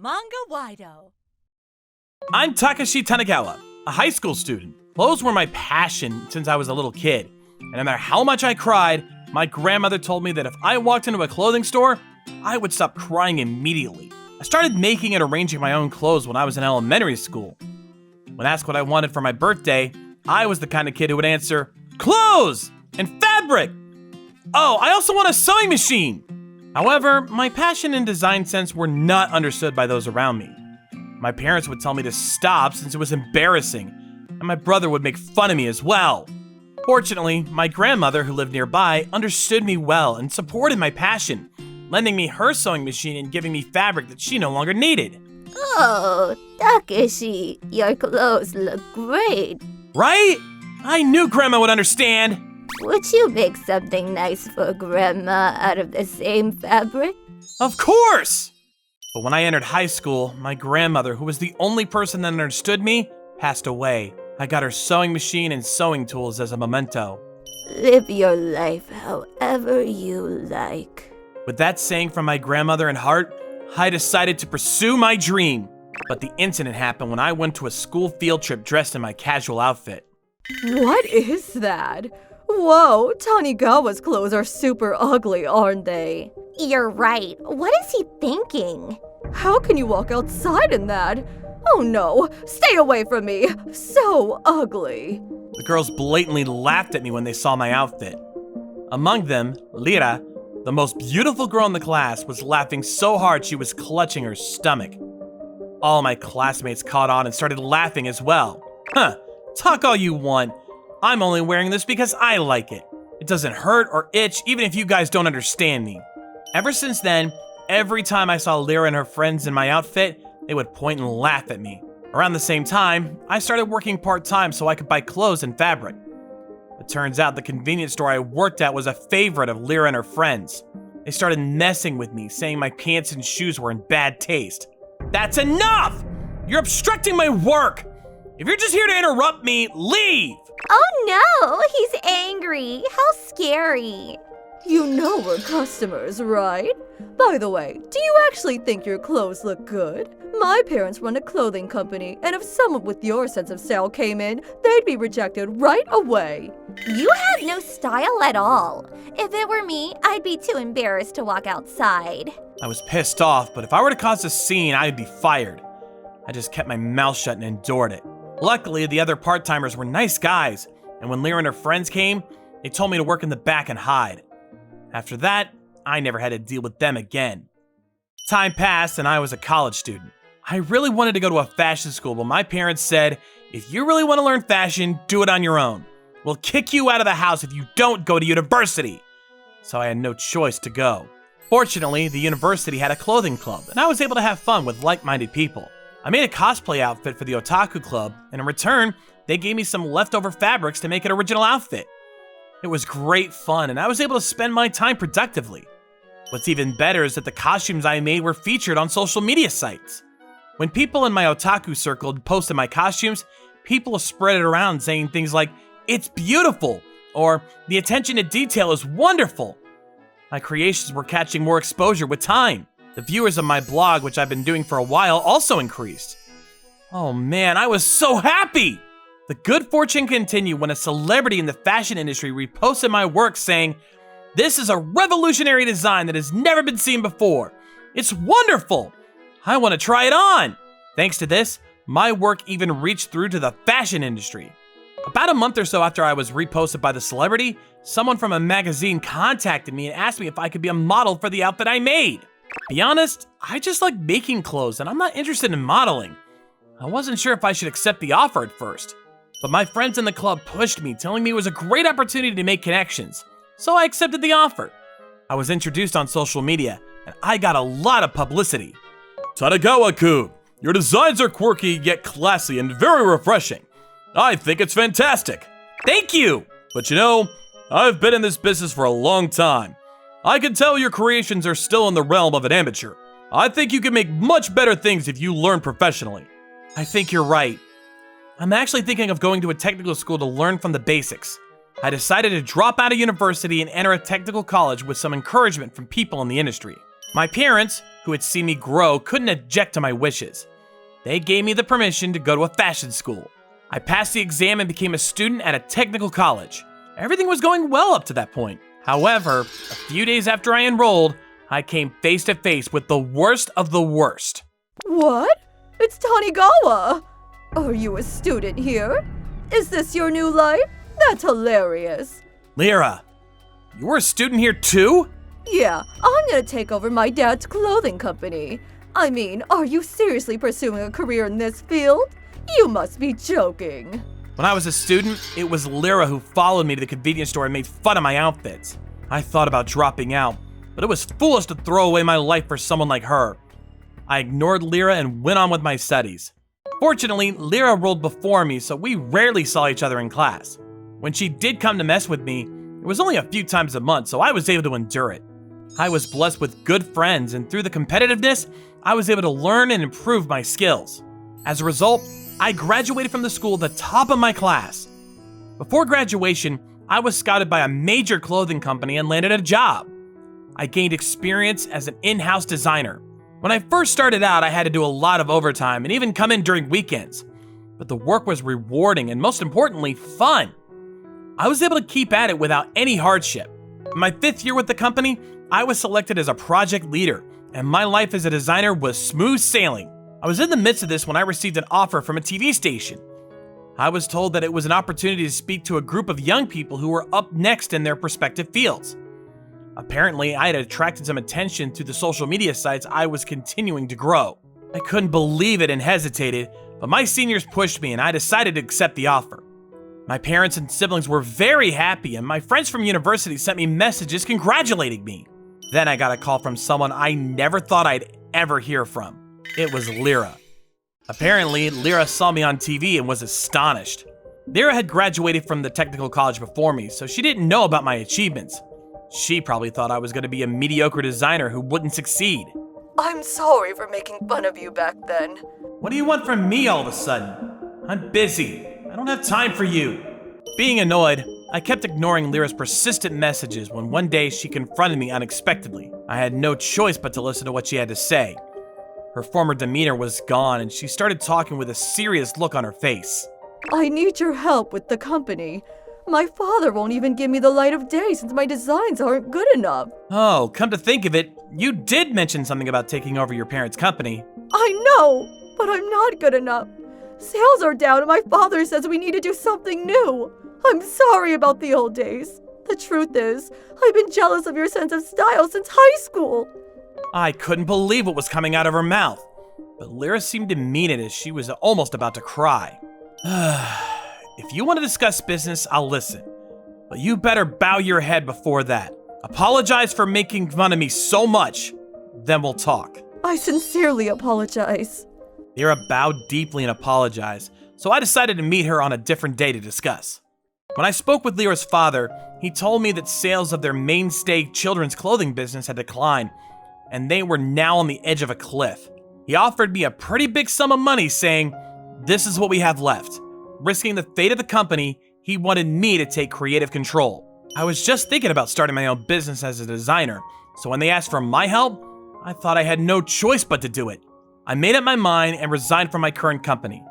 Manga-Waido. I'm Takashi Tanagawa, a high school student. Clothes were my passion since I was a little kid. And no matter how much I cried, my grandmother told me that if I walked into a clothing store, I would stop crying immediately. I started making and arranging my own clothes when I was in elementary school. When asked what I wanted for my birthday, I was the kind of kid who would answer, clothes and fabric. Oh, I also want a sewing machine. However, my passion and design sense were not understood by those around me. My parents would tell me to stop since it was embarrassing, and my brother would make fun of me as well. Fortunately, my grandmother, who lived nearby, understood me well and supported my passion, lending me her sewing machine and giving me fabric that she no longer needed. Oh, Takeshi, your clothes look great. Right? I knew Grandma would understand. Would you make something nice for Grandma out of the same fabric? Of course! But when I entered high school, my grandmother, who was the only person that understood me, passed away. I got her sewing machine and sewing tools as a memento. Live your life however you like. With that saying from my grandmother in heart, I decided to pursue my dream. But the incident happened when I went to a school field trip dressed in my casual outfit. What is that? Whoa, Tanigawa's clothes are super ugly, aren't they? You're right. What is he thinking? How can you walk outside in that? Oh no, stay away from me. So ugly. The girls blatantly laughed at me when they saw my outfit. Among them, Lira, the most beautiful girl in the class, was laughing so hard she was clutching her stomach. All my classmates caught on and started laughing as well. Huh, talk all you want. I'm only wearing this because I like it. It doesn't hurt or itch even if you guys don't understand me. Ever since then, every time I saw Lyra and her friends in my outfit, they would point and laugh at me. Around the same time, I started working part-time so I could buy clothes and fabric. It turns out the convenience store I worked at was a favorite of Lyra and her friends. They started messing with me, saying my pants and shoes were in bad taste. That's enough! You're obstructing my work! If you're just here to interrupt me, leave! Oh no, he's angry. How scary. You know we're customers, right? By the way, do you actually think your clothes look good? My parents run a clothing company, and if someone with your sense of style came in, they'd be rejected right away. You have no style at all. If it were me, I'd be too embarrassed to walk outside. I was pissed off, but if I were to cause a scene, I'd be fired. I just kept my mouth shut and endured it. Luckily, the other part-timers were nice guys, and when Lyra and her friends came, they told me to work in the back and hide. After that, I never had to deal with them again. Time passed and I was a college student. I really wanted to go to a fashion school, but my parents said, if you really want to learn fashion, do it on your own. We'll kick you out of the house if you don't go to university. So I had no choice to go. Fortunately, the university had a clothing club, and I was able to have fun with like-minded people. I made a cosplay outfit for the otaku club, and in return, they gave me some leftover fabrics to make an original outfit. It was great fun, and I was able to spend my time productively. What's even better is that the costumes I made were featured on social media sites. When people in my otaku circle posted my costumes, people spread it around saying things like, "It's beautiful," or "The attention to detail is wonderful." My creations were catching more exposure with time. The viewers of my blog, which I've been doing for a while, also increased. Oh man, I was so happy! The good fortune continued when a celebrity in the fashion industry reposted my work saying, "This is a revolutionary design that has never been seen before. It's wonderful! I want to try it on!" Thanks to this, my work even reached through to the fashion industry. About a month or so after I was reposted by the celebrity, someone from a magazine contacted me and asked me if I could be a model for the outfit I made. To be honest, I just like making clothes and I'm not interested in modeling. I wasn't sure if I should accept the offer at first, but my friends in the club pushed me, telling me it was a great opportunity to make connections, so I accepted the offer. I was introduced on social media, and I got a lot of publicity. "Tanagawa-kun, your designs are quirky yet classy and very refreshing. I think it's fantastic." Thank you! But you know, I've been in this business for a long time. I can tell your creations are still in the realm of an amateur. I think you can make much better things if you learn professionally. I think you're right. I'm actually thinking of going to a technical school to learn from the basics. I decided to drop out of university and enter a technical college with some encouragement from people in the industry. My parents, who had seen me grow, couldn't object to my wishes. They gave me the permission to go to a fashion school. I passed the exam and became a student at a technical college. Everything was going well up to that point. However, a few days after I enrolled, I came face to face with the worst of the worst. What? It's Tanigawa! Are you a student here? Is this your new life? That's hilarious. Lyra, you were a student here too? Yeah, I'm gonna take over my dad's clothing company. I mean, are you seriously pursuing a career in this field? You must be joking. When I was a student, it was Lyra who followed me to the convenience store and made fun of my outfits. I thought about dropping out, but it was foolish to throw away my life for someone like her. I ignored Lyra and went on with my studies. Fortunately, Lyra rolled before me, so we rarely saw each other in class. When she did come to mess with me, it was only a few times a month, so I was able to endure it. I was blessed with good friends, and through the competitiveness, I was able to learn and improve my skills. As a result, I graduated from the school at the top of my class. Before graduation, I was scouted by a major clothing company and landed a job. I gained experience as an in-house designer. When I first started out, I had to do a lot of overtime and even come in during weekends. But the work was rewarding and, most importantly, fun. I was able to keep at it without any hardship. In my 5th year with the company, I was selected as a project leader, and my life as a designer was smooth sailing. I was in the midst of this when I received an offer from a TV station. I was told that it was an opportunity to speak to a group of young people who were up next in their respective fields. Apparently, I had attracted some attention to the social media sites I was continuing to grow. I couldn't believe it and hesitated, but my seniors pushed me and I decided to accept the offer. My parents and siblings were very happy, and my friends from university sent me messages congratulating me. Then I got a call from someone I never thought I'd ever hear from. It was Lyra. Apparently, Lyra saw me on TV and was astonished. Lyra had graduated from the technical college before me, so she didn't know about my achievements. She probably thought I was going to be a mediocre designer who wouldn't succeed. I'm sorry for making fun of you back then. What do you want from me all of a sudden? I'm busy. I don't have time for you. Being annoyed, I kept ignoring Lyra's persistent messages when one day she confronted me unexpectedly. I had no choice but to listen to what she had to say. Her former demeanor was gone, and she started talking with a serious look on her face. I need your help with the company. My father won't even give me the light of day since my designs aren't good enough. Oh, come to think of it, you did mention something about taking over your parents' company. I know, but I'm not good enough. Sales are down and my father says we need to do something new. I'm sorry about the old days. The truth is, I've been jealous of your sense of style since high school. I couldn't believe what was coming out of her mouth, but Lyra seemed to mean it as she was almost about to cry. If you want to discuss business, I'll listen, but you better bow your head before that. Apologize for making fun of me so much, then we'll talk. I sincerely apologize. Lyra bowed deeply and apologized, so I decided to meet her on a different day to discuss. When I spoke with Lyra's father, he told me that sales of their mainstay children's clothing business had declined, and they were now on the edge of a cliff. He offered me a pretty big sum of money, saying, "This is what we have left." Risking the fate of the company, he wanted me to take creative control. I was just thinking about starting my own business as a designer, so when they asked for my help, I thought I had no choice but to do it. I made up my mind and resigned from my current company.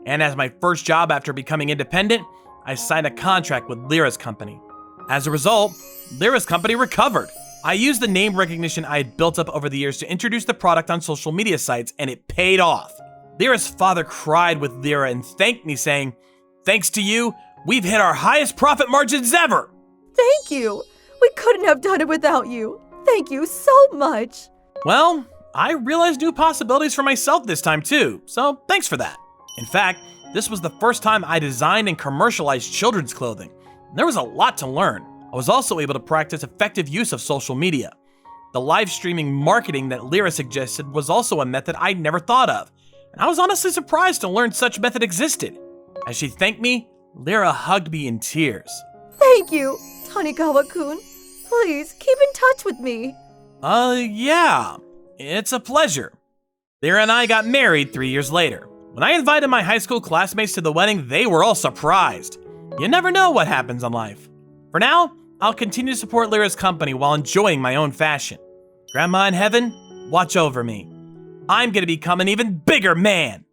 And as my first job after becoming independent, I signed a contract with Lyra's company. As a result, Lyra's company recovered. I used the name recognition I had built up over the years to introduce the product on social media sites, and it paid off. Lyra's father cried with Lyra and thanked me, saying, "Thanks to you, we've hit our highest profit margins ever." Thank you. We couldn't have done it without you. Thank you so much. Well, I realized new possibilities for myself this time too, so thanks for that. In fact, this was the first time I designed and commercialized children's clothing. There was a lot to learn. I was also able to practice effective use of social media. The live streaming marketing that Lyra suggested was also a method I'd never thought of, and I was honestly surprised to learn such method existed. As she thanked me, Lyra hugged me in tears. Thank you, Tanigawa-kun. Please, keep in touch with me. Yeah, it's a pleasure. Lyra and I got married 3 years later. When I invited my high school classmates to the wedding, they were all surprised. You never know what happens in life. For now, I'll continue to support Lyra's company while enjoying my own fashion. Grandma in heaven, watch over me. I'm gonna become an even bigger man.